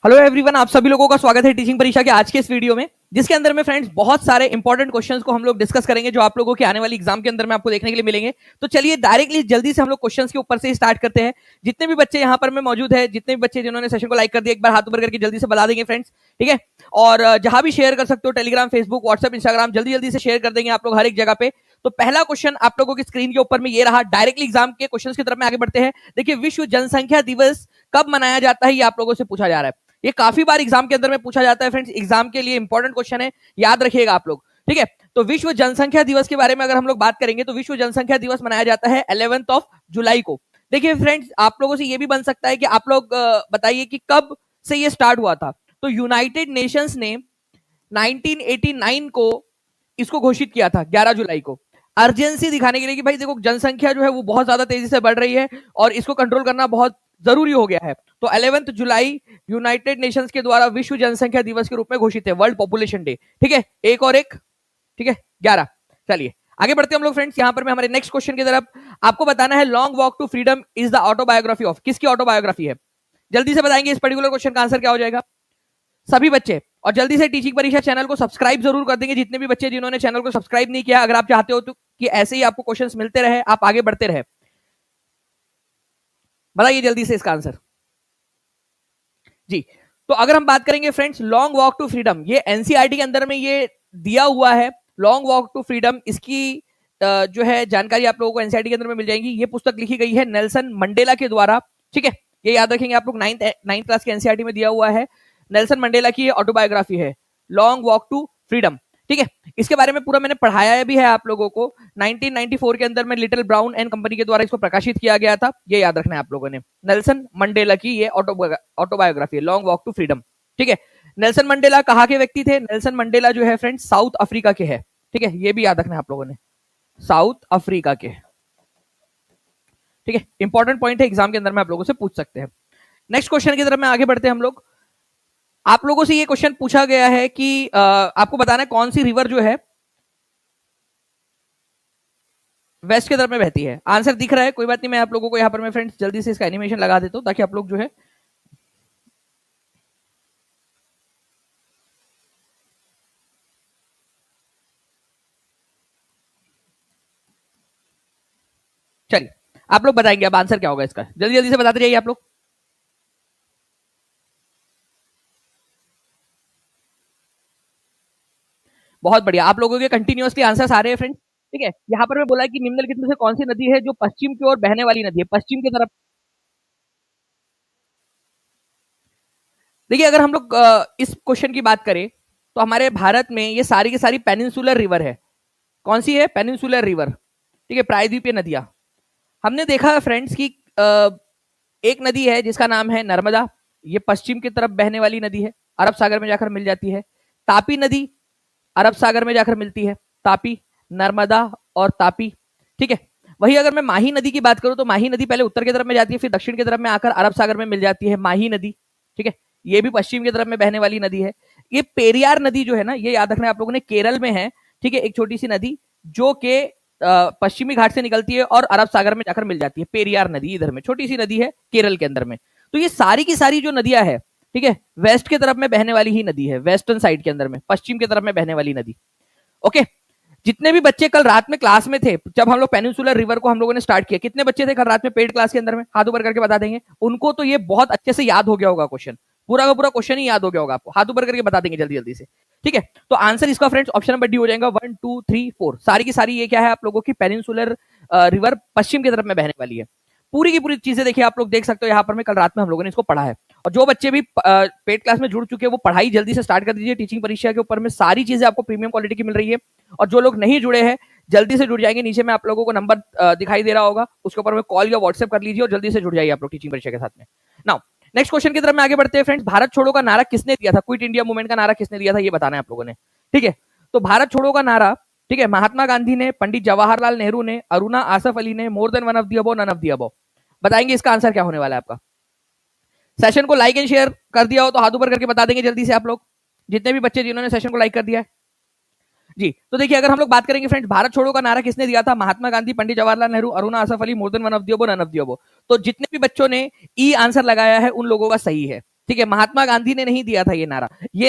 Hello everyone, आप सभी लोगों का स्वागत है टीचिंग परीक्षा के आज के इस वीडियो में, जिसके अंदर में फ्रेंड्स बहुत सारे इंपॉर्टेंट क्वेश्चंस को हम लोग डिस्कस करेंगे जो आप लोगों के आने वाली एग्जाम के अंदर में आपको देखने के लिए मिलेंगे। तो चलिए डायरेक्टली जल्दी से हम लोग क्वेश्चंस के ऊपर से स्टार्ट करते हैं। जितने भी बच्चे यहाँ पर में मौजूद है, जितने भी बच्चे जिन्होंने सेशन को लाइक कर दिया, एक बार हाथ ऊपर करके जल्दी से बता देंगे फ्रेंड्स, ठीक है। और जहां भी शेयर कर सकते हो, टेलीग्राम, फेसबुक, व्हाट्सएप, इंस्टाग्राम, जल्दी जल्दी से शेयर कर देंगे आप लोग हर एक जगह पे। तो पहला क्वेश्चन आप लोगों की स्क्रीन के ऊपर में ये रहा। डायरेक्टली एग्जाम के क्वेश्चंस की तरफ में आगे बढ़ते हैं। देखिए, विश्व जनसंख्या दिवस कब मनाया जाता है, ये आप लोगों से पूछा जा रहा है। ये काफी बार एग्जाम के अंदर में पूछा जाता है फ्रेंड्स, एग्जाम के लिए इंपॉर्टेंट क्वेश्चन है, याद रखिएगा आप लोग, ठीक है। तो विश्व जनसंख्या दिवस के बारे में अगर हम लोग बात करेंगे तो विश्व जनसंख्या दिवस मनाया जाता है 11 जुलाई को। देखिए फ्रेंड्स, आप लोगों से ये भी बन सकता है कि आप लोग बताइए कि कब से ये स्टार्ट हुआ था। तो यूनाइटेड नेशंस ने 1989 को इसको घोषित किया था 11 जुलाई को, अर्जेंसी दिखाने के लिए कि भाई देखो जनसंख्या जो है वो बहुत ज्यादा तेजी से बढ़ रही है और इसको कंट्रोल करना बहुत जरूरी हो गया है। तो 11 जुलाई यूनाइटेड नेशंस के द्वारा विश्व जनसंख्या दिवस के रूप में घोषित है, वर्ल्ड पॉपुलेशन डे, ठीक है। एक और एक, ठीक है, 11। चलिए आगे बढ़ते हैं हम लोग फ्रेंड्स। यहां पर मैं हमारे नेक्स्ट क्वेश्चन की तरफ, आपको बताना है long walk to freedom is the autobiography of, किसकी ऑटोबायोग्राफी है? जल्दी से बताएंगे इस पर्टिकुलर क्वेश्चन का आंसर क्या हो जाएगा सभी बच्चे। और जल्दी से टीचिंग परीक्षा चैनल को सब्सक्राइब जरूर कर देंगे, जितने भी बच्चे जिन्होंने चैनल को सब्सक्राइब नहीं किया। अगर आप चाहते हो तो कि ऐसे ही आपको क्वेश्चंस मिलते रहे, आप आगे बढ़ते रहे, बताइए जल्दी से इसका आंसर जी। तो अगर हम बात करेंगे friends long walk to freedom, ये एनसीईआरटी के अंदर में ये दिया हुआ है, लॉन्ग वॉक टू फ्रीडम। इसकी जो है जानकारी आप लोगों को एनसीईआरटी के अंदर में मिल जाएगी। ये पुस्तक लिखी गई है नेल्सन मंडेला के द्वारा, ठीक है। ये याद रखेंगे आप लोग, नाइन्थ क्लास के एनसीईआरटी में दिया हुआ है। नेल्सन मंडेला की ऑटोबायोग्राफी है लॉन्ग वॉक टू फ्रीडम, ठीक है। इसके बारे में पूरा मैंने पढ़ाया भी है आप लोगों को। 1994 के अंदर में लिटिल ब्राउन एंड कंपनी के द्वारा इसको प्रकाशित किया गया था, ये याद रखना है आप लोगों ने। नेल्सन मंडेला की ये ऑटोबायोग्राफी है लॉन्ग वॉक टू फ्रीडम, ठीक है। नेल्सन मंडेला कहाँ के व्यक्ति थे? नेल्सन मंडेला जो है फ्रेंड्स साउथ अफ्रीका के है, ठीक है। ये भी याद रखना है आप लोगों ने, साउथ अफ्रीका के, ठीक है। इंपॉर्टेंट पॉइंट है, एग्जाम के अंदर में आप लोगों से पूछ सकते हैं। नेक्स्ट क्वेश्चन की तरफ में आगे बढ़ते हैं हम लोग। आप लोगों से ये क्वेश्चन पूछा गया है कि आपको बताना है कौन सी रिवर जो है वेस्ट की तरफ में बहती है। आंसर दिख रहा है, कोई बात नहीं, मैं आप लोगों को यहाँ पर मैं फ्रेंड्स जल्दी से इसका एनिमेशन लगा देता हूं ताकि आप लोग जो है चलिए आप लोग बताएंगे अब आंसर क्या होगा इसका, जल्दी जल्दी से बताते जाइए आप लोग। बहुत बढ़िया, आप लोगों के कंटिन्यूअसली आंसर आ रहे हैं फ्रेंड्स, ठीक है। यहाँ पर मैं बोला कि निम्नलिखित में से कौन सी नदी है जो पश्चिम की ओर बहने वाली नदी है, पश्चिम की तरफ। देखिए अगर हम लोग इस क्वेश्चन की बात करें तो हमारे भारत में ये सारी की सारी पेनिनसुलर रिवर है। कौन सी है? पेनिनसुलर रिवर, ठीक है, प्रायद्वीपीय नदियां। हमने देखा फ्रेंड्स कि एक नदी है जिसका नाम है नर्मदा, ये पश्चिम की तरफ बहने वाली नदी है, अरब सागर में जाकर मिल जाती है। तापी नदी अरब सागर में जाकर मिलती है, तापी, नर्मदा और तापी, ठीक है। वही अगर मैं माही नदी की बात करूं तो माही नदी पहले उत्तर की तरफ में जाती है, फिर दक्षिण की तरफ में आकर अरब सागर में मिल जाती है माही नदी, ठीक है। ये भी पश्चिम की तरफ में बहने वाली नदी है। ये पेरियार नदी जो है ना, ये याद रखना है आप लोगों ने, केरल में है, ठीक है। एक छोटी सी नदी जो कि पश्चिमी घाट से निकलती है और अरब सागर में जाकर मिल जाती है। पेरियार नदी इधर में छोटी सी नदी है केरल के अंदर में। तो ये सारी की सारी जो नदियां है, ठीक है, वेस्ट की तरफ में बहने वाली ही नदी है, वेस्टर्न साइड के अंदर में, पश्चिम की तरफ में बहने वाली नदी, ओके। जितने भी बच्चे कल रात में क्लास में थे जब हम लोग पेनिनसुलर रिवर को हम लोगों ने स्टार्ट किया, कितने बच्चे थे कल रात में पेड क्लास के अंदर में? हाथ ऊपर करके बता देंगे। उनको तो ये बहुत अच्छे से याद हो गया होगा क्वेश्चन, पूरा का पूरा क्वेश्चन ही याद हो गया होगा आपको। हाथ ऊपर करके बता देंगे जल्दी जल्दी से, ठीक है। तो आंसर इसका फ्रेंड्स ऑप्शन नंबर डी हो जाएगा, 1 2 3 4 सारी की सारी ये क्या है आप लोगों की पेनिनसुलर रिवर पश्चिम की तरफ में बहने वाली है। पूरी की पूरी चीजें देखिए आप लोग देख सकते हो यहाँ पर में, कल रात में हम लोगों ने इसको पढ़ा है। और जो बच्चे भी पेड क्लास में जुड़ चुके हैं वो पढ़ाई जल्दी से स्टार्ट कर दीजिए, टीचिंग परीक्षा के ऊपर में सारी चीजें आपको प्रीमियम क्वालिटी की मिल रही है। और जो लोग नहीं जुड़े हैं जल्दी से जुड़ जाएंगे, नीचे में आप लोगों को नंबर दिखाई दे रहा होगा, उसके ऊपर में कॉल या व्हाट्सएप कर लीजिए और जल्दी से जुड़ जाइए आप लोग टीचिंग परीक्षा के साथ में। नाउ नेक्स्ट क्वेश्चन की तरफ में आगे बढ़ते हैं फ्रेंड्स। भारत छोड़ो का नारा किसने दिया था? क्विट इंडिया मूवमेंट का नारा किसने दिया था, ये बताना है आप लोगों ने, ठीक है। तो भारत छोड़ो का नारा, ठीक है, महात्मा गांधी ने, पंडित जवाहरलाल नेहरू ने, अरुणा आसफ अली ने, more than one of the above, none of the above. बताएंगे इसका आंसर क्या होने वाला है आपका। सेशन को लाइक एंड शेयर कर दिया हो तो हाथ ऊपर करके बता देंगे जल्दी से आप लोग, जितने भी बच्चे जिन्होंने सेशन को लाइक कर दिया है जी। तो देखिए अगर हम लोग बात करेंगे फ्रेंड्स, भारत छोड़ो का नारा किसने दिया था? Mahatma Gandhi, Pandit Jawaharlal Nehru, Aruna Asaf Ali, more than one of the above, none of the above. तो जितने भी बच्चों ने ई आंसर लगाया है उन लोगों का सही है, ठीक है, महात्मा गांधी ने नहीं दिया था ये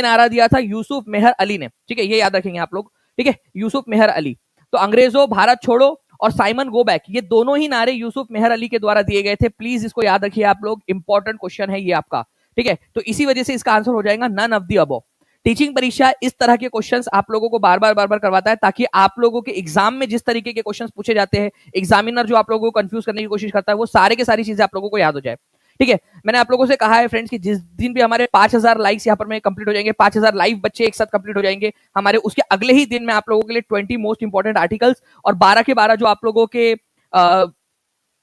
नारा दिया था यूसुफ मेहर अली ने। ठीक है, ये याद रखेंगे आप लोग। ठीक है, यूसुफ मेहर अली। तो अंग्रेजों भारत छोड़ो और साइमन गो बैक, ये दोनों ही नारे यूसुफ मेहर अली के द्वारा दिए गए थे। प्लीज इसको याद रखिए आप लोग, इंपॉर्टेंट क्वेश्चन है ये आपका। ठीक है, तो इसी वजह से इसका आंसर हो जाएगा none of the above. Teaching परीक्षा इस तरह के क्वेश्चंस आप लोगों को बार बार करवाता है, ताकि आप लोगों के एग्जाम में जिस तरीके के क्वेश्चंस पूछे जाते हैं, एग्जामिनर जो आप लोगों को कंफ्यूज करने की कोशिश करता है, वो सारे के सारी चीजें आप लोगों को याद हो जाए। ठीक है, मैंने आप लोगों से कहा है फ्रेंड्स कि जिस दिन भी हमारे 5000 लाइक्स यहाँ पर में कंप्लीट हो जाएंगे, 5000 लाइव बच्चे एक साथ कंप्लीट हो जाएंगे हमारे, उसके अगले ही दिन मैं आप लोगों के लिए 20 मोस्ट इंपॉर्टेंट आर्टिकल्स और 12 के 12 जो आप लोगों के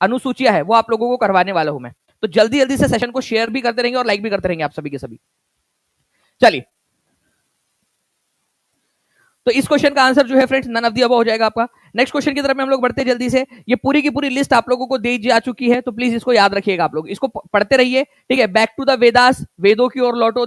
अनुसूचियां है वो आप लोगों को करवाने वाला हूं मैं। तो जल्दी जल्दी से सेशन को शेयर भी करते रहेंगे और लाइक भी करते रहेंगे आप सभी के सभी। चलिए, तो इस क्वेश्चन का आंसर जो है friends none of the above हो जाएगा आपका। नेक्स्ट क्वेश्चन की तरफ में हम लोग बढ़ते हैं जल्दी से। ये पूरी की पूरी लिस्ट आप लोगों को दी जा चुकी है, तो प्लीज इसको याद रखिएगा, आप लोग इसको पढ़ते रहिए। ठीक है, बैक टू द वेदास, वेदों की ओर लौटो,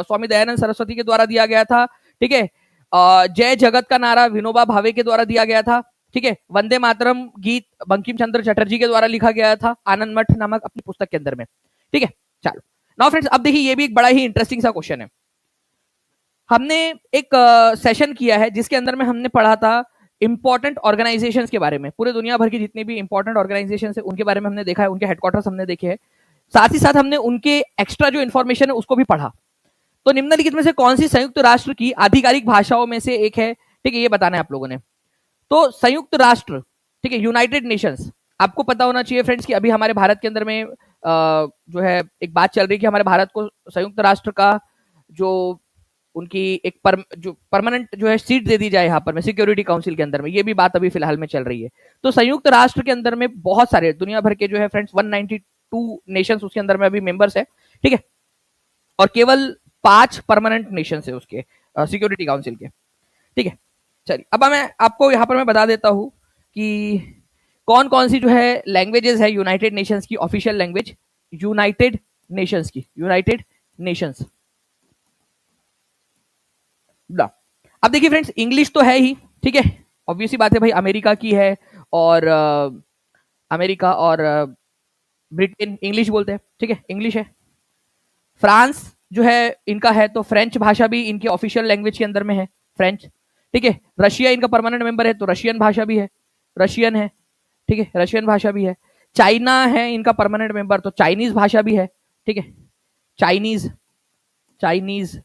स्वामी दयानंद सरस्वती के द्वारा दिया गया था। ठीक है, जय जगत का नारा विनोबा भावे के द्वारा दिया गया था। ठीक है, वंदे मातरम गीत बंकिम चंद्र चटर्जी के द्वारा लिखा गया था आनंद मठ नामक अपनी पुस्तक के अंदर में। ठीक है, चलो नाउ फ्रेंड्स, अब देखिए ये भी एक बड़ा ही इंटरेस्टिंग सा क्वेश्चन है। हमने एक सेशन किया है जिसके अंदर में हमने पढ़ा था इंपॉर्टेंट ऑर्गेनाइजेशंस के बारे में। पूरे दुनिया भर की जितनी भी इंपॉर्टेंट ऑर्गेनाइजेशन है उनके बारे में हमने देखा है, उनके हेडक्वार्टर्स हमने देखे हैं, साथ ही साथ हमने उनके एक्स्ट्रा जो इन्फॉर्मेशन है उसको भी पढ़ा। तो निम्नलिखित में से कौन सी संयुक्त राष्ट्र की आधिकारिक भाषाओं में से एक है? ठीक है, ये बताना है आप लोगों ने। तो संयुक्त राष्ट्र, ठीक है, यूनाइटेड नेशंस, आपको पता होना चाहिए फ्रेंड्स कि अभी हमारे भारत के अंदर में जो है एक बात चल रही है कि हमारे भारत को संयुक्त राष्ट्र का जो उनकी एक जो परमानेंट जो है सीट दे दी जाए यहाँ पर में सिक्योरिटी काउंसिल के अंदर में, ये भी बात अभी फिलहाल में चल रही है। तो संयुक्त राष्ट्र के अंदर में बहुत सारे दुनिया भर के जो है फ्रेंड्स 192 नेशंस उसके अंदर में अभी मेंबर्स है। ठीक है, और केवल 5 परमानेंट नेशन है उसके सिक्योरिटी काउंसिल के। ठीक है, चलिए अब मैं आपको यहाँ पर मैं बता देता हूँ कि कौन कौन सी जो है लैंग्वेजेस है यूनाइटेड नेशंस की ऑफिशियल लैंग्वेज, यूनाइटेड नेशंस की, यूनाइटेड नेशंस। अब देखिए फ्रेंड्स, इंग्लिश तो है ही, ठीक है, ऑब्वियसली बात है भाई, अमेरिका की है और अमेरिका और ब्रिटेन इंग्लिश बोलते हैं। ठीक है, इंग्लिश है। फ्रांस जो है इनका है, तो फ्रेंच भाषा भी इनकी ऑफिशियल लैंग्वेज के अंदर में है, फ्रेंच। ठीक है, रशिया इनका परमानेंट मेंबर है, तो रशियन भाषा भी है, रशियन है। ठीक है, रशियन भाषा भी है। चाइना है इनका परमानेंट मेंबर, तो चाइनीज भाषा भी है। ठीक है, चाइनीज, चाइनीज,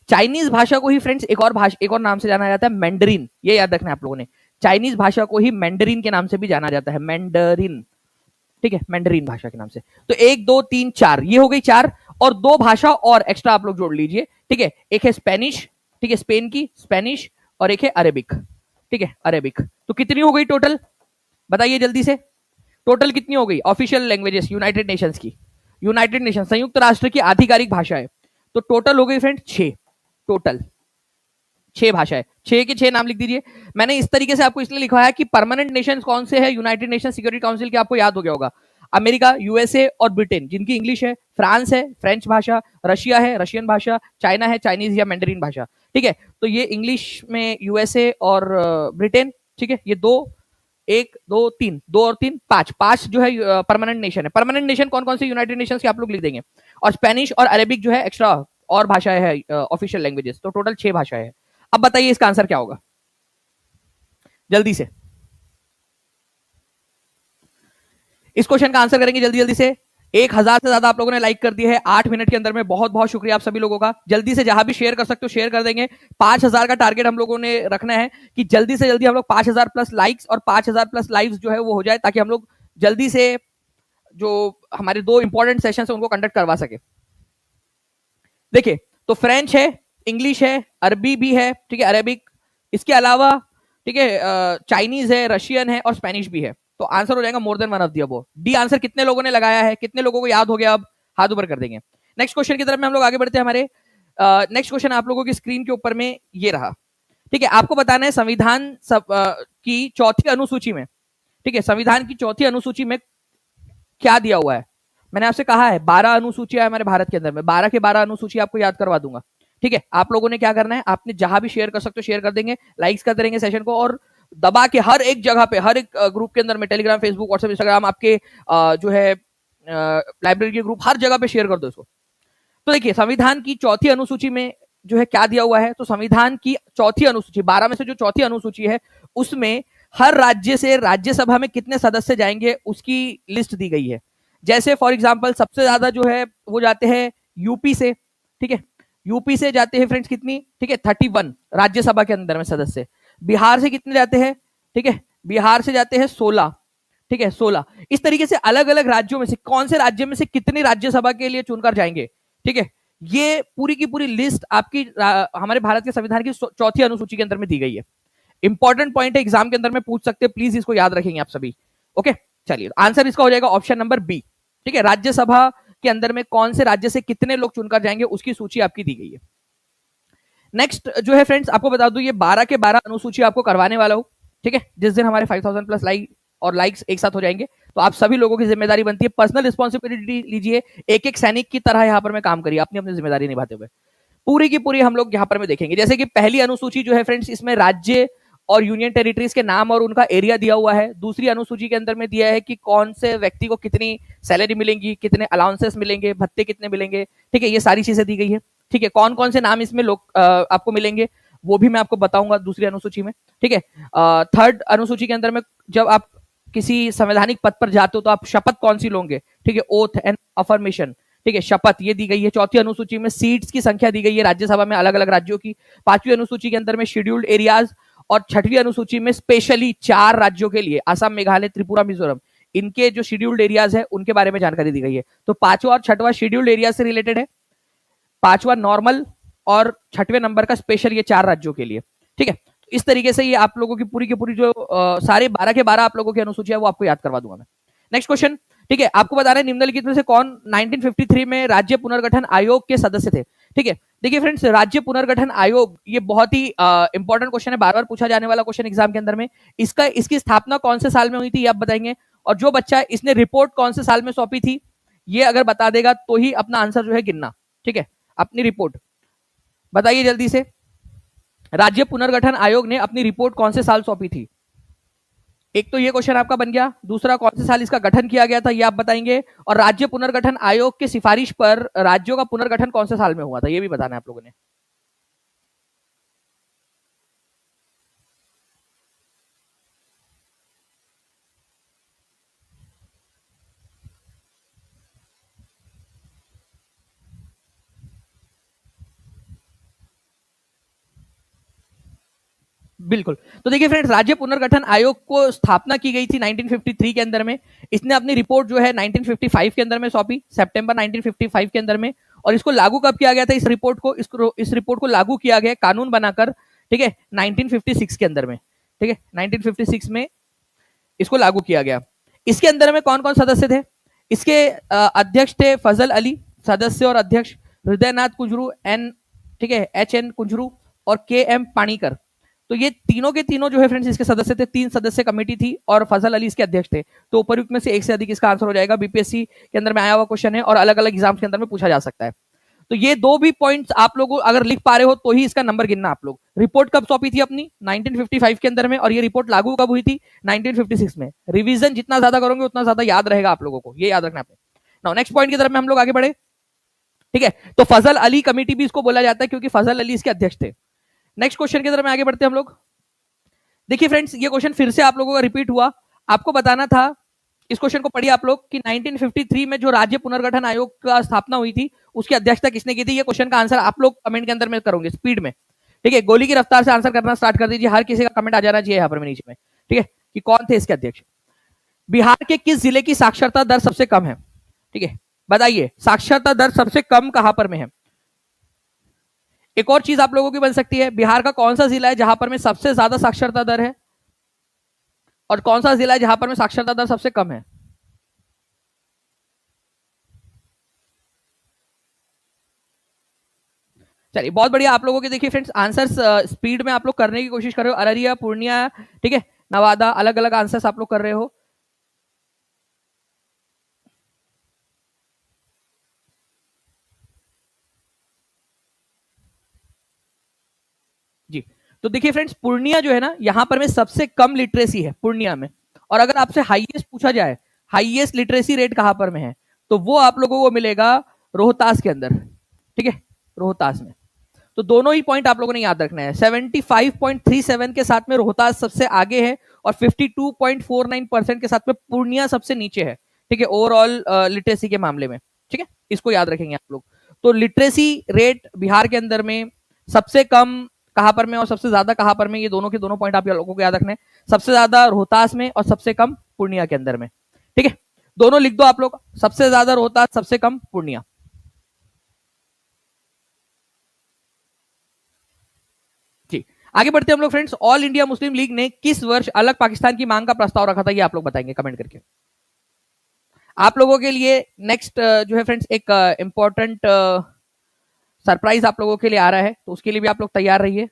चाइनीज भाषा को ही फ्रेंड्स एक और नाम से जाना जाता है, मैंडरीन। ये याद रखना है आप लोगों ने, चाइनीज भाषा को ही मैंडरीन के नाम से भी जाना जाता है, मैंडरीन। ठीक है, मैंडरीन भाषा के नाम से। तो 1 2 3 4 ये हो गई 4, और 2 भाषा और एक्स्ट्रा आप लोग जोड़ लीजिए। ठीक है, एक है स्पेनिश, ठीक है, स्पेन की स्पेनिश, और एक है अरेबिक। ठीक है, अरेबिक। तो कितनी हो गई टोटल, बताइए जल्दी से, टोटल कितनी हो गई ऑफिशियल लैंग्वेजेस यूनाइटेड नेशंस की? यूनाइटेड नेशन संयुक्त राष्ट्र की आधिकारिक भाषा है, तो टोटल हो गई फ्रेंड 6, टोटल 6 भाषा है। 6 के 6 नाम लिख दीजिए। मैंने इस तरीके से आपको इसलिए लिखा है कि परमानेंट नेशंस कौन से है यूनाइटेड नेशन सिक्योरिटी काउंसिल के, आपको याद हो गया होगा, अमेरिका, यूएसए और ब्रिटेन जिनकी इंग्लिश है, फ्रांस है फ्रेंच भाषा, रशिया है रशियन भाषा, चाइना है चाइनीज या मैंडरीन भाषा। ठीक है, तो ये इंग्लिश में यूएसए और ब्रिटेन। ठीक है, ये 2 1 2 3 2 और 3 5 जो है परमानेंट नेशन है। परमानेंट नेशन कौन कौन से यूनाइटेड नेशंस के आप लोग लिख देंगे, और स्पेनिश और अरेबिक जो है एक्स्ट्रा और भाषाएं है ऑफिशियल लैंग्वेजेस, तो टोटल 6 भाषाएं है। अब बताइए इसका आंसर क्या होगा, जल्दी से इस क्वेश्चन का आंसर करेंगे जल्दी जल्दी से। 1000 से ज्यादा आप लोगों ने लाइक कर दिया है 8 मिनट के अंदर में, बहुत बहुत शुक्रिया आप सभी लोगों का। जल्दी से जहां भी शेयर कर सकते हो शेयर कर देंगे। 5000 का टारगेट हम लोगों ने रखना है कि जल्दी से जल्दी हम लोग 5000 प्लस लाइक्स और 5000 प्लस लाइव्स जो है वो हो जाए, ताकि हम लोग जल्दी से जो हमारे 2 इंपॉर्टेंट सेशन है उनको कंडक्ट करवा सके। देखिए, तो फ्रेंच है, इंग्लिश है, अरबी भी है, ठीक है, अरेबिक, इसके अलावा ठीक है चाइनीज है, रशियन है और स्पेनिश भी है। तो आंसर हो जाएगा मोर than one of the above. D answer कितने लोगों ने लगाया है, कितने लोगों को याद हो गया, अब हाथ ऊपर कर देंगे। नेक्स्ट क्वेश्चन की तरफ में हम लोग आगे बढ़ते हैं। हमारे नेक्स्ट क्वेश्चन आप लोगों की स्क्रीन के ऊपर में ये रहा। ठीक है, आपको बताना है संविधान की चौथी अनुसूची में, ठीक है, संविधान की चौथी अनुसूची में क्या दिया हुआ है। मैंने आपसे कहा है 12 अनुसूचियां है हमारे भारत के अंदर में, 12 के 12 अनुसूची आपको याद करवा दूंगा। ठीक है, आप लोगों ने क्या करना है, आपने जहां भी शेयर कर सकते हो शेयर कर देंगे, लाइक्स कर देंगे सेशन को, और दबा के हर एक जगह पे, हर एक ग्रुप के अंदर में, टेलीग्राम, फेसबुक, व्हाट्सएप, इंस्टाग्राम, आपके जो है लाइब्रेरी के ग्रुप, हर जगह पे शेयर कर दो इसको। तो देखिए संविधान की चौथी अनुसूची में जो है क्या दिया हुआ है, तो संविधान की चौथी अनुसूची 12 में से जो चौथी अनुसूची है उसमें हर राज्य से राज्यसभा में कितने सदस्य जाएंगे उसकी लिस्ट दी गई है। जैसे फॉर एग्जांपल सबसे ज्यादा जो है वो जाते हैं यूपी से, ठीक है, यूपी से जाते हैं फ्रेंड्स कितनी, ठीक है 31 राज्यसभा के अंदर में सदस्य। बिहार से कितने जाते हैं, ठीक है, बिहार से जाते हैं 16, ठीक है 16। इस तरीके से अलग अलग राज्यों में से कौन से राज्य में से कितनी राज्यसभा के लिए चुनकर जाएंगे, ठीक है, ये पूरी की पूरी लिस्ट आपकी हमारे भारत के संविधान की चौथी अनुसूची के अंदर में दी गई है। इंपॉर्टेंट पॉइंट है, एग्जाम के अंदर में पूछ सकते हैं, प्लीज इसको याद रखेंगे आप सभी। ओके चलिए आंसर इसका हो जाएगा ऑप्शन नंबर बी, ठीक है, राज्यसभा के अंदर में कौन से राज्य से कितने लोग चुनकर जाएंगे उसकी सूची आपकी दी गई है। नेक्स्ट जो है फ्रेंड्स आपको बता दूं ये 12 के 12 अनुसूची आपको करवाने वाला हूं, ठीक है, जिस दिन हमारे 5000 प्लस लाइक और लाइक्स एक साथ हो जाएंगे तो आप सभी लोगों की जिम्मेदारी बनती है, पर्सनल रिस्पॉन्सिबिलिटी लीजिए, एक एक सैनिक की तरह यहाँ पर मैं काम करिए अपनी अपनी जिम्मेदारी निभाते हुए। पूरी की पूरी हम लोग यहाँ पर में देखेंगे। जैसे कि पहली अनुसूची जो है फ्रेंड्स इसमें राज्य और यूनियन टेरिटरीज के नाम और उनका एरिया दिया हुआ है। दूसरी अनुसूची के अंदर में दिया है कि कौन से व्यक्ति को कितनी सैलरी मिलेंगी, कितने अलाउंसेस मिलेंगे, भत्ते कितने मिलेंगे, ठीक है, ये सारी चीजें दी गई है। ठीक है, कौन कौन से नाम इसमें लोग आपको मिलेंगे वो भी मैं आपको बताऊंगा दूसरी अनुसूची में। ठीक है, थर्ड अनुसूची के अंदर में जब आप किसी संवैधानिक पद पर जाते हो तो आप शपथ कौन सी लोगे, ठीक है, ओथ एंड अफर्मेशन, ठीक है, शपथ ये दी गई है। चौथी अनुसूची में सीट्स की संख्या दी गई है राज्यसभा में अलग अलग राज्यों की। पांचवी अनुसूची के अंदर में शेड्यूल्ड एरियाज और छठवीं अनुसूची में स्पेशली 4 राज्यों के लिए असम, मेघालय, त्रिपुरा, मिजोरम, इनके जो शेड्यूल्ड एरियाज है उनके बारे में जानकारी दी गई है। तो पांचवा और छठवां शेड्यूल्ड एरिया से रिलेटेड है, पांचवा नॉर्मल और छठवें नंबर का स्पेशल, ये 4 राज्यों के लिए। ठीक है, इस तरीके से ये आप लोगों की पूरी जो सारे 12 के 12 आप लोगों की अनुसूची है वो आपको याद करवा दूंगा मैं। नेक्स्ट क्वेश्चन, ठीक है, आपको बता रहे हैं निम्नलिखित में से कौन 1953 में राज्य पुनर्गठन आयोग के सदस्य थे। ठीक है, देखिए फ्रेंड्स राज्य पुनर्गठन आयोग ये बहुत ही इंपॉर्टेंट क्वेश्चन है, बार बार पूछा जाने वाला क्वेश्चन एग्जाम के अंदर में। इसकी स्थापना कौन से साल में हुई थी ये आप बताएंगे, और जो बच्चा इसने रिपोर्ट कौन से साल में सौंपी थी ये अगर बता देगा तो ही अपना आंसर जो है गिनना। ठीक है, अपनी रिपोर्ट बताइए जल्दी से, राज्य पुनर्गठन आयोग ने अपनी रिपोर्ट कौन से साल सौंपी थी। एक तो ये क्वेश्चन आपका बन गया, दूसरा कौन से साल इसका गठन किया गया था ये आप बताएंगे, और राज्य पुनर्गठन आयोग की सिफारिश पर राज्यों का पुनर्गठन कौन से साल में हुआ था ये भी बताना है आप लोगों ने। बिल्कुल, तो देखिए फ्रेंड्स राज्य पुनर्गठन आयोग को स्थापना की गई थी 1953 के अंदर में। इसने अपनी रिपोर्ट जो है 1955 के अंदर में सौंपी, सितंबर 1955 के अंदर में। और इसको लागू कब किया गया था, इस रिपोर्ट को लागू किया गया कानून बनाकर, ठीक है, 1956 के अंदर में। ठीक है, 1956 में इसको लागू किया गया। इसके अंदर में कौन कौन सदस्य थे, इसके अध्यक्ष थे फजल अली, सदस्य और अध्यक्ष हृदयनाथ कुंजरू, एन, ठीक है, HN कुंजरू और KM पाणीकर। तो ये तीनों के तीनों जो है फ्रेंड्स इसके सदस्य थे, 3 सदस्य कमेटी थी और फजल अली इसके अध्यक्ष थे। तो उपयुक्त में से एक से अधिक इसका आंसर हो जाएगा, बीपीएससी के अंदर में आया हुआ क्वेश्चन है और अलग अलग एग्जाम्स के अंदर में पूछा जा सकता है। तो ये 2 भी पॉइंट्स आप लोग अगर लिख पा रहे हो तो ही इसका नंबर गिनना आप लोग। रिपोर्ट कब सौंपी थी अपनी 1955 के अंदर में, और ये रिपोर्ट लागू कब हुई थी 1956 में। रिवीजन जितना ज्यादा करोगे उतना ज्यादा याद रहेगा आप लोगों को, ये याद रखना आपने। नाउ नेक्स्ट पॉइंट की तरफ में हम लोग आगे बढ़े। ठीक है, तो फजल अली कमेटी भी इसको बोला जाता है क्योंकि फजल अली इसके अध्यक्ष थे। नेक्स्ट क्वेश्चन की तरफ में आगे बढ़ते हैं हम लोग। देखिए फ्रेंड्स ये क्वेश्चन फिर से आप लोगों का रिपीट हुआ, आपको बताना था, इस क्वेश्चन को पढ़िए आप लोग कि 1953 में जो राज्य पुनर्गठन आयोग का स्थापना हुई थी उसकी अध्यक्षता किसने की थी। ये क्वेश्चन का आंसर आप लोग कमेंट के अंदर में करोगे स्पीड में। ठीक है, गोली की रफ्तार से आंसर करना स्टार्ट कर दीजिए, हर किसी का कमेंट आ जाना चाहिए यहाँ पर नीचे में। ठीक है, कि कौन थे इसके अध्यक्ष। बिहार के किस जिले की साक्षरता दर सबसे कम है, ठीक है, बताइए साक्षरता दर सबसे कम कहां पर में है। एक और चीज आप लोगों की बन सकती है, बिहार का कौन सा जिला है जहां पर में सबसे ज्यादा साक्षरता दर है, और कौन सा जिला है जहां पर में साक्षरता दर सबसे कम है। चलिए बहुत बढ़िया आप लोगों के, देखिए फ्रेंड्स आंसर्स स्पीड में आप लोग करने की कोशिश कर रहे हो, अररिया, पूर्णिया, ठीक है, नवादा, अलग अलग आंसर्स आप लोग कर रहे हो। जी, तो देखिए फ्रेंड्स पूर्णिया जो है ना यहां पर में सबसे कम लिटरेसी है पूर्णिया में, और अगर आपसे हाईएस्ट पूछा जाए हाईएस्ट लिटरेसी रेट कहां पर में है तो वो आप लोगों को मिलेगा रोहतास के अंदर। ठीक है, रोहतास में। तो दोनों ही पॉइंट आप लोगों ने याद रखना है। 75.37 के साथ में रोहतास सबसे आगे है और 52.49% के साथ में पूर्णिया सबसे नीचे है। ठीक है, ओवरऑल लिटरेसी के मामले में। ठीक है, इसको याद रखेंगे आप लोग। तो लिटरेसी रेट बिहार के अंदर में सबसे कम कहां पर में और सबसे ज्यादा कहां पर में, ये दोनों के दोनों पॉइंट आप लोगों को याद रखना है। सबसे ज्यादा रोहतास में और सबसे कम पूर्णिया के अंदर में। ठीक है, दोनों लिख दो आप लोग, सबसे ज्यादा रोहतास, सबसे कम पूर्णिया। जी, आगे बढ़ते हैं हम लोग friends. All India Muslim league ने किस वर्ष अलग पाकिस्तान की मांग का प्रस्ताव रखा था, ये आप लोग बताएंगे कमेंट करके। आप लोगों के लिए नेक्स्ट जो है फ्रेंड्स एक इंपॉर्टेंट सरप्राइज आप लोगों के लिए आ रहा है, तो उसके लिए भी आप लोग तैयार रहिए।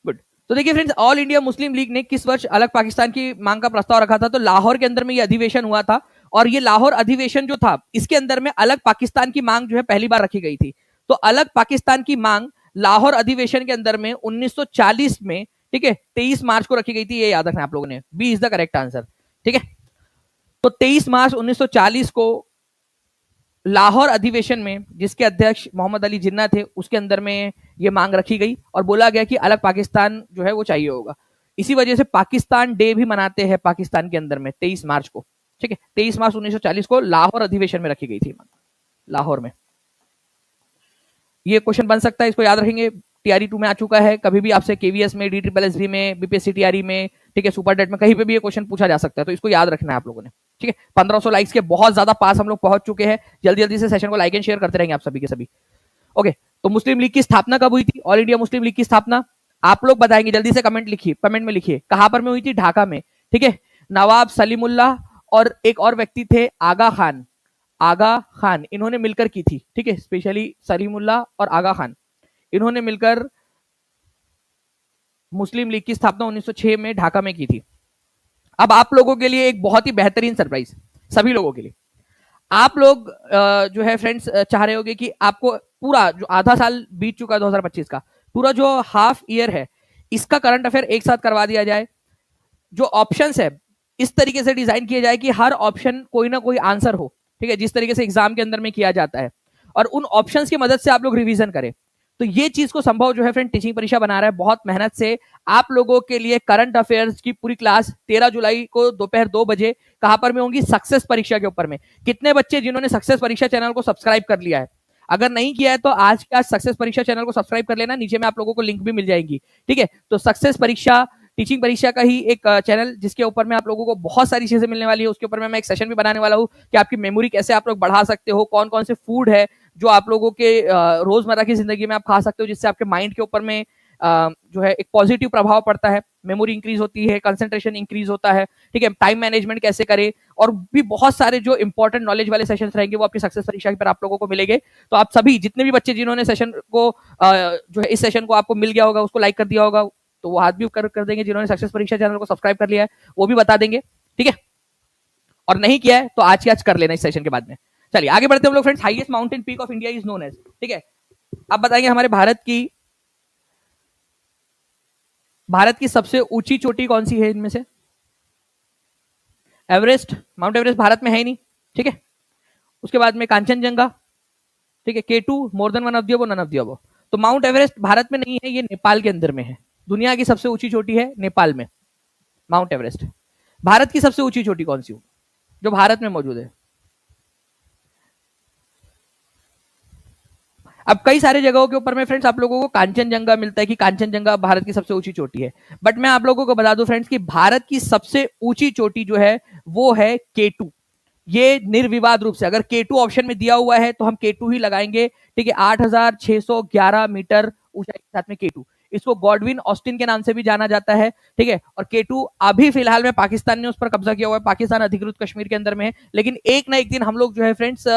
गुड। तो देखिए friends, all India Muslim league ने किस वर्ष अलग पाकिस्तान की मांग का प्रस्ताव रखा था, तो लाहौर के अंदर में ये अधिवेशन हुआ था। और ये लाहौर अधिवेशन जो था, इसके अंदर में अलग पाकिस्तान की मांग जो है पहली बार रखी गई थी। तो अलग पाकिस्तान की मांग लाहौर अधिवेशन के अंदर में 1940 में, ठीक है, 23 मार्च को रखी गई थी। ये याद रखना आप लोगों ने, B is the correct answer. ठीक है, तो 23 मार्च 1940 को लाहौर अधिवेशन में, जिसके अध्यक्ष मोहम्मद अली जिन्ना थे, उसके अंदर में ये मांग रखी गई और बोला गया कि अलग पाकिस्तान जो है वो चाहिए होगा। इसी वजह से पाकिस्तान डे भी मनाते हैं पाकिस्तान के अंदर में 23 मार्च को। ठीक है, 23 मार्च 1940 को लाहौर अधिवेशन में रखी गई थी लाहौर में। ये क्वेश्चन बन सकता है, इसको याद रखेंगे। टीआरई 2 में आ चुका है, कभी भी आपसे केवीएस में, डी ट्रिपल एस में, बीपीएससी टीआरई में, ठीक है, सुपर डेट में, कहीं पे भी ये क्वेश्चन पूछा जा सकता है। तो इसको याद रखना है आप लोगों ने। ठीक है, 1500 लाइक्स के बहुत ज्यादा पास हम लोग पहुंच चुके हैं। जल्दी जल्दी से सेशन को लाइक एंड शेयर करते रहेंगे आप सभी के सभी। ओके, तो मुस्लिम लीग की स्थापना कब हुई थी? ऑल इंडिया मुस्लिम लीग की स्थापना आप लोग बताएंगे, जल्दी से कमेंट लिखिए, कमेंट में लिखिए कहां पर में हुई थी। ढाका में। ठीक है, नवाब सलीमुल्लाह और एक और व्यक्ति थे आगा खान, आगा खान, इन्होंने मिलकर की थी। ठीक है, स्पेशली सलीमुल्लाह और आगा खान, इन्होंने मिलकर मुस्लिम लीग की स्थापना 1906 में ढाका में की थी। अब आप लोगों के लिए एक बहुत ही बेहतरीन सरप्राइज, सभी लोगों के लिए। आप लोग जो है फ्रेंड्स चाह रहे होंगे कि आपको पूरा जो आधा साल बीत चुका है 2025 का, पूरा जो हाफ ईयर है, इसका करंट अफेयर एक साथ करवा दिया जाए। जो ऑप्शंस है इस तरीके से डिजाइन किए जाए कि हर ऑप्शन कोई ना कोई आंसर हो। ठीक है, जिस तरीके से एग्जाम के अंदर में किया जाता है, और उन ऑप्शंस की मदद से आप लोग रिवीजन करें। तो ये चीज को संभव जो है फ्रेंड टीचिंग परीक्षा बना रहा है बहुत मेहनत से। आप लोगों के लिए करंट अफेयर्स की पूरी क्लास 13 जुलाई को दोपहर 2 बजे कहां पर में होंगी? सक्सेस परीक्षा के ऊपर में। कितने बच्चे जिन्होंने सक्सेस परीक्षा चैनल को सब्सक्राइब कर लिया है? अगर नहीं किया है तो आज के आज सक्सेस परीक्षा चैनल को सब्सक्राइब कर लेना, नीचे में आप लोगों को लिंक भी मिल जाएगी। ठीक है, तो सक्सेस परीक्षा टीचिंग परीक्षा का ही एक चैनल, जिसके ऊपर में आप लोगों को बहुत सारी चीजें मिलने वाली है। उसके ऊपर में मैं एक सेशन भी बनाने वाला हूँ कि आपकी मेमोरी कैसे आप लोग बढ़ा सकते हो, कौन कौन से फूड है जो आप लोगों के रोजमर्रा की जिंदगी में आप खा सकते हो, जिससे आपके माइंड के ऊपर में जो है एक पॉजिटिव प्रभाव पड़ता है, मेमोरी इंक्रीज होती है, कंसंट्रेशन इंक्रीज होता है। ठीक है, टाइम मैनेजमेंट कैसे करें, और भी बहुत सारे जो इंपॉर्टेंट नॉलेज वाले सेशंस रहेंगे वो आपकी सक्सेस परीक्षा पर आप लोगों को मिलेंगे। तो आप सभी जितने भी बच्चे जिन्होंने सेशन को जो है इस सेशन को आपको मिल गया होगा, उसको लाइक कर दिया होगा, तो वो हाथ भी कर देंगे। जिन्होंने सक्सेस परीक्षा चैनल को सब्सक्राइब कर लिया है वो भी बता देंगे। ठीक है, और नहीं किया है तो आज की आज कर लेना इस सेशन के बाद में। चलिए आगे बढ़ते हैं हम लोग friends. Highest mountain peak of India is known as. ठीक है, अब बताएंगे हमारे भारत की सबसे ऊंची चोटी कौन सी है इनमें से? एवरेस्ट, माउंट एवरेस्ट भारत में है ही नहीं। ठीक है, उसके बाद में कांचनजंगा, ठीक है, K2 more than one of the above, none of the above. तो माउंट एवरेस्ट भारत में नहीं है, ये नेपाल के अंदर में है। दुनिया की सबसे ऊंची चोटी है नेपाल में माउंट एवरेस्ट। भारत की सबसे ऊंची चोटी कौन सी हो जो भारत में मौजूद है? अब कई सारे जगहों के ऊपर में फ्रेंड्स आप लोगों को कांचनजंगा मिलता है कि कांचनजंगा भारत की सबसे ऊंची चोटी है, बट मैं आप लोगों को बता दूं फ्रेंड्स कि भारत की सबसे ऊंची चोटी जो है वो है K2। ये निर्विवाद रूप से, अगर K2 ऑप्शन में दिया हुआ है तो हम K2 ही लगाएंगे। ठीक है, 8611 मीटर ऊंचाई के साथ में K2, इसको गॉडविन ऑस्टिन के नाम से भी जाना जाता है। ठीक है, और K2 अभी फिलहाल में पाकिस्तान ने उस पर कब्जा किया हुआ है, पाकिस्तान अधिकृत कश्मीर के अंदर में है, लेकिन एक ना एक दिन हम लोग जो है फ्रेंड्स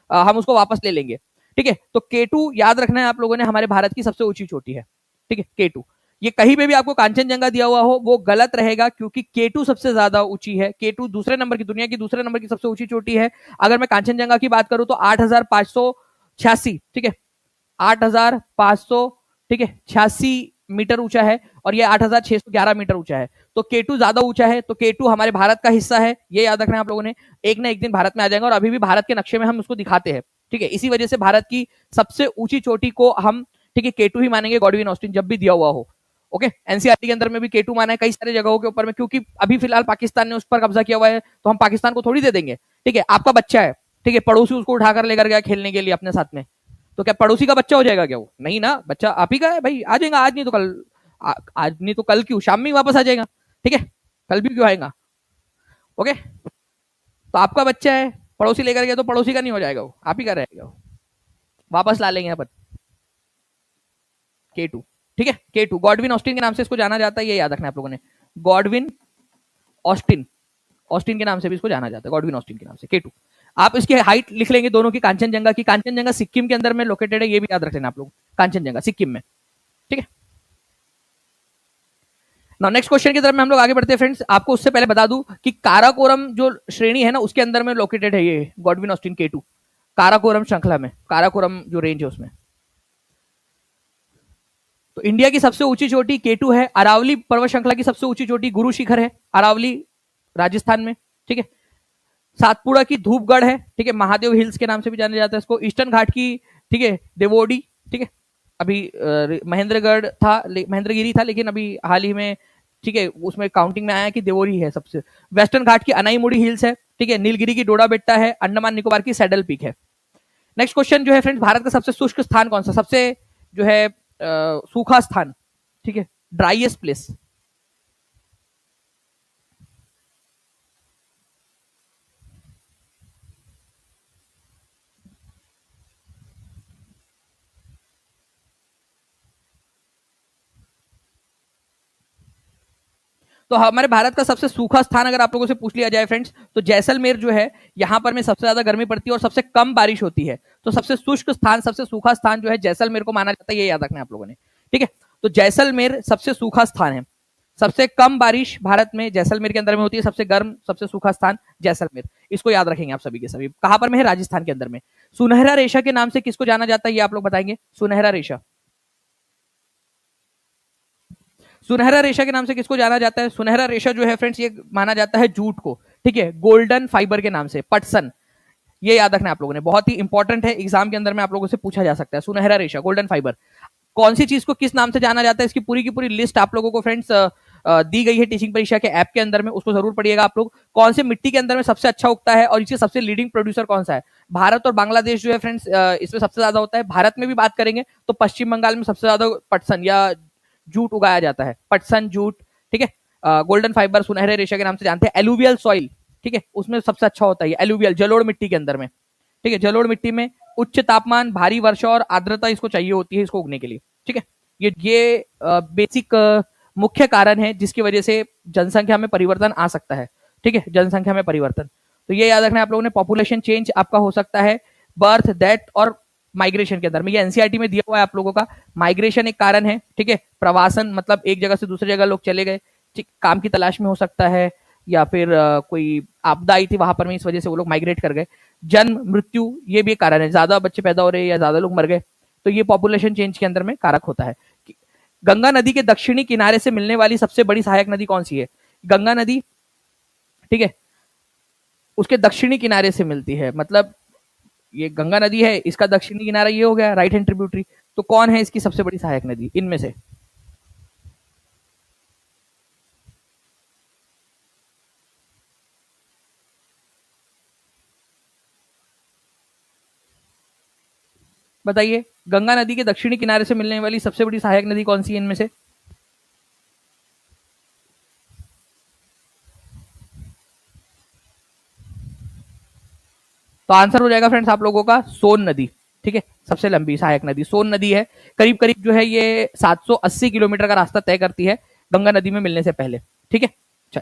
हम उसको वापस ले लेंगे। ठीक है, तो K2 याद रखना है आप लोगों ने, हमारे भारत की सबसे ऊंची चोटी है। ठीक है, K2। ये कहीं पे भी आपको कांचनजंगा दिया हुआ हो वो गलत रहेगा, क्योंकि K2 सबसे ज्यादा ऊंची है। K2 दूसरे नंबर की, दुनिया की दूसरे नंबर की सबसे ऊंची चोटी है। अगर मैं कांचनजंगा की बात करूं तो 8586, ठीक है, 8500, ठीक है, 86 मीटर ऊंचा है और ये 8,611 मीटर ऊंचा है। तो K2 ज्यादा ऊंचा है, तो K2 हमारे भारत का हिस्सा है, ये याद रखना है आप लोगों ने। एक ना एक दिन भारत में आ जाएगा और अभी भी भारत के नक्शे में हम उसको दिखाते हैं, ठीक है। इसी वजह से भारत की सबसे ऊंची चोटी को हम, ठीक है, K2 ही मानेंगे गॉडविन ऑस्टिन जब भी दिया हुआ हो। ओके, एनसीईआरटी के अंदर में भी K2 माना है कई सारी जगहों के ऊपर में, क्योंकि अभी फिलहाल पाकिस्तान ने उस पर कब्जा किया हुआ है, तो हम पाकिस्तान को थोड़ी दे देंगे, ठीक है। आपका बच्चा है, ठीक है, पड़ोसी उसको उठाकर लेकर गया खेलने के लिए अपने साथ में, तो क्या पड़ोसी का बच्चा हो जाएगा क्या वो? नहीं ना, बच्चा आप ही का है भाई, आ जाएगा आज नहीं तो कल, आज नहीं तो कल क्यों, शाम में ही वापस आ जाएगा, ठीक है, कल भी क्यों आएगा। ओके, तो आपका बच्चा है, पड़ोसी लेकर गया तो पड़ोसी का नहीं हो जाएगा वो, आप ही का रहेगा वो, वापस ला लेंगे अपन। K2, ठीक है, K2 गॉडविन ऑस्टिन के नाम से इसको जाना जाता है, ये याद रखना है आप लोगों ने, गॉडविन ऑस्टिन, ऑस्टिन के नाम से भी इसको जाना जाता है, गॉडविन ऑस्टिन के नाम से K2। आप इसकी हाइट लिख लेंगे दोनों की, कांचनजंगा की, कांचनजंगा सिक्किम के अंदर में लोकेटेड है, ये भी याद रख लेना आप लोग, कांचनजंगा सिक्किम में, ठीक है। नाउ नेक्स्ट क्वेश्चन की तरफ में हम लोग आगे बढ़ते हैं फ्रेंड्स। आपको उससे पहले बता दूं कि काराकोरम जो श्रेणी है ना, उसके अंदर में लोकेटेड है ये गॉडविन ऑस्टिन K2, काराकोरम श्रृंखला में, काराकोरम जो रेंज है उसमें। तो इंडिया की सबसे ऊंची चोटी K2 है। अरावली पर्वत श्रृंखला की सबसे ऊंची चोटी गुरु शिखर है, अरावली राजस्थान में, ठीक है। सातपुड़ा की धूपगढ़ है, ठीक है, महादेव हिल्स के नाम से भी जाना जाता है इसको। ईस्टर्न घाट की, ठीक है, देवोडी, ठीक है, अभी महेंद्रगढ़ था, महेंद्रगिरी था, लेकिन अभी हाल ही में, ठीक है, उसमें काउंटिंग में आया कि देवोरी है सबसे। वेस्टर्न घाट की अनाईमुड़ी हिल्स है, ठीक है, नीलगिरी की डोडा बेट्टा है, अंडमान निकोबार की सैडल पीक है। नेक्स्ट क्वेश्चन जो है फ्रेंड्स, भारत का सबसे शुष्क स्थान कौन सा, सबसे जो है सूखा स्थान, ठीक है, ड्राइएस्ट प्लेस। तो हमारे भारत का सबसे सूखा स्थान अगर आप लोगों से पूछ लिया जाए फ्रेंड्स, तो जैसलमेर जो है, यहां पर में सबसे ज्यादा गर्मी पड़ती है और सबसे कम बारिश होती है। तो सबसे शुष्क स्थान, सबसे सूखा स्थान जो है जैसलमेर को माना जाता है, ये याद रखना है आप लोगों ने, ठीक है। तो जैसलमेर सबसे सूखा स्थान है, सबसे कम बारिश भारत में जैसलमेर के अंदर में होती है, सबसे गर्म सबसे सूखा स्थान जैसलमेर, इसको याद रखेंगे आप सभी के सभी। कहां पर में है, राजस्थान के अंदर में। सुनहरा रेशा के नाम से किसको जाना जाता है, ये आप लोग बताएंगे। सुनहरा रेशा, सुनहरा रेशा के नाम से किसको जाना जाता है, सुनहरा रेशा जो है फ्रेंड्स, ये माना जाता है जूट को, ठीक है, गोल्डन फाइबर के नाम से, पटसन, ये याद रखना है आप लोगों ने, बहुत ही इंपॉर्टेंट है, एग्जाम के अंदर में आप लोगों से पूछा जा सकता है। सुनहरा रेशा, गोल्डन फाइबर, कौन सी चीज को किस नाम से जाना जाता है, इसकी पूरी की पूरी लिस्ट आप लोगों को फ्रेंड्स दी गई है टीचिंग परीक्षा के ऐप के अंदर में, उसको जरूर पढ़िएगा आप लोग। कौन से मिट्टी के अंदर में सबसे अच्छा उगता है और इसके सबसे लीडिंग प्रोड्यूसर कौन सा है। भारत और बांग्लादेश जो है फ्रेंड्स, इसमें सबसे ज्यादा होता है। भारत में भी बात करेंगे तो पश्चिम बंगाल में सबसे ज्यादा पटसन या जूट उगाया जाता है, पटसन जूट, ठीक है। गोल्डन फाइबर सुनहरे रेशा के नाम से जानते हैं। एलुवियल सॉइल, ठीक है, उसमें सबसे अच्छा होता है एलुवियल, जलोढ़ मिट्टी के अंदर में, ठीक है, जलोढ़ मिट्टी में उच्च तापमान, भारी वर्षा और आर्द्रता इसको चाहिए होती है इसको उगने के लिए, ठीक है। ये बेसिक मुख्य कारण है जिसकी वजह से जनसंख्या में परिवर्तन आ सकता है, ठीक है, जनसंख्या में परिवर्तन। तो ये याद रखना है आप लोगों ने, पॉपुलेशन चेंज आपका हो सकता है बर्थ, डेथ और माइग्रेशन के अंदर में, ये एनसीईआरटी में दिया हुआ है आप लोगों का। माइग्रेशन एक कारण है, ठीक है, प्रवासन मतलब एक जगह से दूसरी जगह लोग चले गए, ठीक, काम की तलाश में हो सकता है, या फिर कोई आपदा आई थी वहां पर में, इस वजह से वो लोग माइग्रेट कर गए। जन्म मृत्यु, ये भी एक कारण है, ज्यादा बच्चे पैदा हो रहे हैं या ज्यादा लोग मर गए, तो ये पॉपुलेशन चेंज के अंदर में कारक होता है। गंगा नदी के दक्षिणी किनारे से मिलने वाली सबसे बड़ी सहायक नदी कौन सी है। गंगा नदी, ठीक है, उसके दक्षिणी किनारे से मिलती है, मतलब ये गंगा नदी है, इसका दक्षिणी किनारा ये हो गया, राइट हैंड ट्रिब्यूटरी। तो कौन है इसकी सबसे बड़ी सहायक नदी इनमें से। बताइए, गंगा नदी के दक्षिणी किनारे से मिलने वाली सबसे बड़ी सहायक नदी कौन सी है इनमें से। तो आंसर हो जाएगा फ्रेंड्स आप लोगों का सोन नदी, ठीक है, सबसे लंबी सहायक नदी सोन नदी है। करीब करीब जो है ये 780 किलोमीटर का रास्ता तय करती है गंगा नदी में मिलने से पहले, ठीक है। चल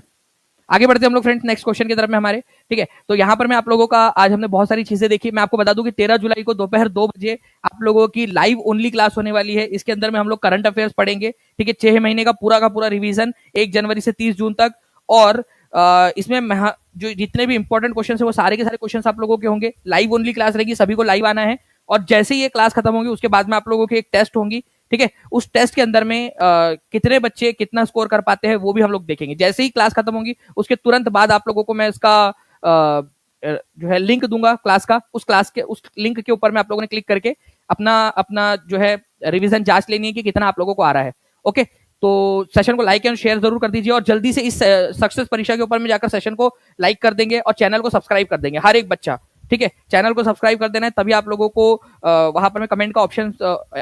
आगे बढ़ते हैं हम लोग फ्रेंड्स नेक्स्ट क्वेश्चन की तरफ में हमारे, ठीक है। तो यहाँ पर मैं आप लोगों का, आज हमने बहुत सारी चीजें देखी। मैं आपको बता दूं कि 13 जुलाई को दोपहर 2 बजे आप लोगों की लाइव ओनली क्लास होने वाली है। इसके अंदर में हम लोग करंट अफेयर्स पढ़ेंगे, ठीक है, 6 महीने का पूरा रिवीजन 1 जनवरी से 30 जून तक। और इसमें जो जितने भी इंपॉर्टेंट क्वेश्चन है वो सारे के सारे क्वेश्चन आप लोगों के होंगे। लाइव ओनली क्लास रहेगी, सभी को लाइव आना है। और जैसे ही ये क्लास खत्म होगी उसके बाद में आप लोगों की एक टेस्ट होंगी, ठीक है, उस टेस्ट के अंदर में कितने बच्चे कितना स्कोर कर पाते हैं वो भी हम लोग देखेंगे। जैसे ही क्लास खत्म होगी उसके तुरंत बाद आप लोगों को मैं इसका जो है लिंक दूंगा क्लास का, उस लिंक के ऊपर में आप लोगों ने क्लिक करके अपना अपना जो है रिवीजन जांच लेनी है कि कितना आप लोगों को आ रहा है। ओके, तो सेशन को लाइक एंड शेयर जरूर कर दीजिए और जल्दी से इस सक्सेस परीक्षा के ऊपर में जाकर सेशन को लाइक कर देंगे और चैनल को सब्सक्राइब कर देंगे हर एक बच्चा। ठीक है, चैनल को सब्सक्राइब कर देना है, तभी आप लोगों को वहां पर में कमेंट का ऑप्शन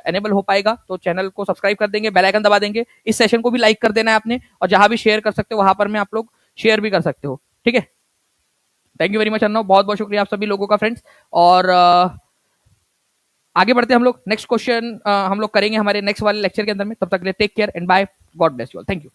एनेबल हो पाएगा। तो चैनल को सब्सक्राइब कर देंगे, बेल आइकन दबा देंगे, इस सेशन को भी लाइक कर देना है आपने, और जहां भी शेयर कर सकते हो वहां पर में आप लोग शेयर भी कर सकते हो। ठीक है, थैंक यू वेरी मच अन्नो, बहुत बहुत शुक्रिया आप सभी लोगों का फ्रेंड्स। और आगे बढ़ते हैं हम लोग, नेक्स्ट क्वेश्चन हम लोग करेंगे हमारे नेक्स्ट वाले लेक्चर के अंदर में। तब तक के लिए take care and bye, God bless you all, thank you.